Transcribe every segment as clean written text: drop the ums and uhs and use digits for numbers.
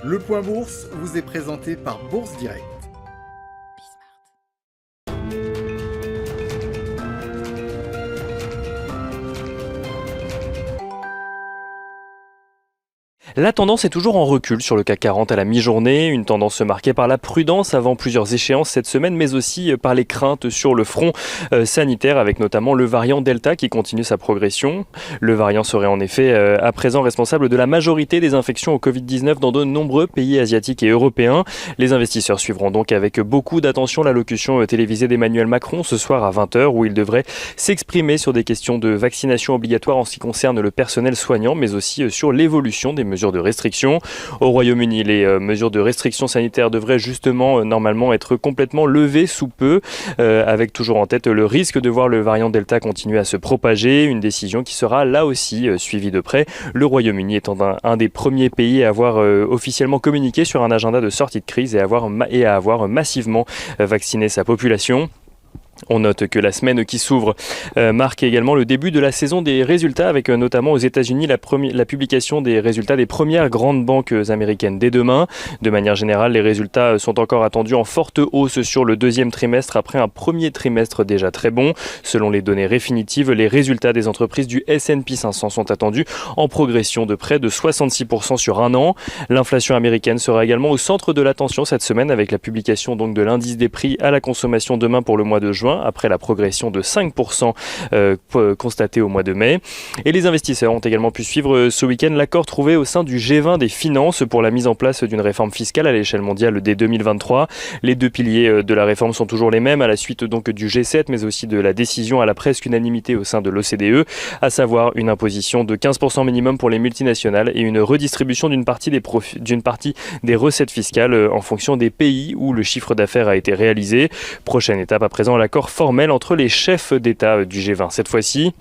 Le Point Bourse vous est présenté par Bourse Direct. La tendance est toujours en recul sur le CAC 40 à la mi-journée, une tendance marquée par la prudence avant plusieurs échéances cette semaine, mais aussi par les craintes sur le front sanitaire, avec notamment le variant Delta qui continue sa progression. Le variant serait en effet à présent responsable de la majorité des infections au Covid-19 dans de nombreux pays asiatiques et européens. Les investisseurs suivront donc avec beaucoup d'attention l'allocution télévisée d'Emmanuel Macron ce soir à 20h, où il devrait s'exprimer sur des questions de vaccination obligatoire en ce qui concerne le personnel soignant, mais aussi sur l'évolution des mesures de restriction. Au Royaume-Uni, les mesures de restriction sanitaire devraient justement normalement être complètement levées sous peu, avec toujours en tête le risque de voir le variant Delta continuer à se propager, une décision qui sera là aussi suivie de près. Le Royaume-Uni étant un des premiers pays à avoir officiellement communiqué sur un agenda de sortie de crise et à avoir massivement vacciné sa population. On note que la semaine qui s'ouvre marque également le début de la saison des résultats, avec notamment aux États-Unis la publication des résultats des premières grandes banques américaines dès demain. De manière générale, les résultats sont encore attendus en forte hausse sur le deuxième trimestre après un premier trimestre déjà très bon. Selon les données définitives, les résultats des entreprises du S&P 500 sont attendus en progression de près de 66% sur un an. L'inflation américaine sera également au centre de l'attention cette semaine, avec la publication donc de l'indice des prix à la consommation demain pour le mois de juin, après la progression de 5% constatée au mois de mai. Et les investisseurs ont également pu suivre ce week-end l'accord trouvé au sein du G20 des finances pour la mise en place d'une réforme fiscale à l'échelle mondiale dès 2023. Les deux piliers de la réforme sont toujours les mêmes, à la suite donc du G7, mais aussi de la décision à la presque unanimité au sein de l'OCDE, à savoir une imposition de 15% minimum pour les multinationales et une redistribution d'une partie des recettes fiscales en fonction des pays où le chiffre d'affaires a été réalisé. Prochaine étape à présent, l'accord formel entre les chefs d'État du G20 cette fois-ci.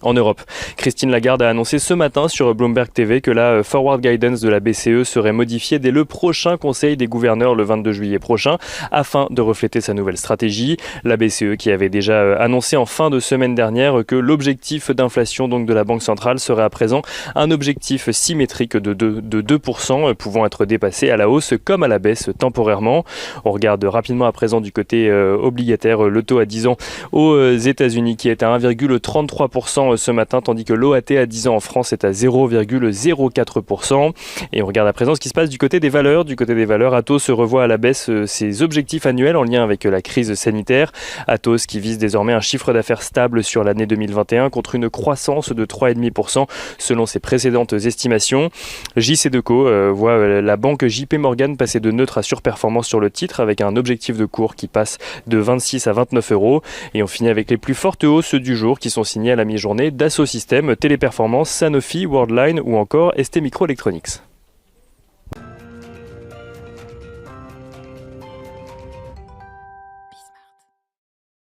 En Europe, Christine Lagarde a annoncé ce matin sur Bloomberg TV que la forward guidance de la BCE serait modifiée dès le prochain conseil des gouverneurs le 22 juillet prochain afin de refléter sa nouvelle stratégie. La BCE qui avait déjà annoncé en fin de semaine dernière que l'objectif d'inflation donc de la Banque centrale serait à présent un objectif symétrique de 2%, pouvant être dépassé à la hausse comme à la baisse temporairement. On regarde rapidement à présent du côté obligataire le taux à 10 ans aux États-Unis qui est à 1,33% ce matin, tandis que l'OAT à 10 ans en France est à 0,04%. Et on regarde à présent ce qui se passe du côté des valeurs. Du côté des valeurs, Atos revoit à la baisse ses objectifs annuels en lien avec la crise sanitaire. Atos qui vise désormais un chiffre d'affaires stable sur l'année 2021 contre une croissance de 3,5% selon ses précédentes estimations. JC Decaux voit la banque JP Morgan passer de neutre à surperformance sur le titre avec un objectif de cours qui passe de 26 à 29 euros. Et on finit avec les plus fortes hausses du jour qui sont signées à la mi-journée d'Asso Systèmes, Téléperformance, Sanofi, Worldline ou encore ST Microelectronics.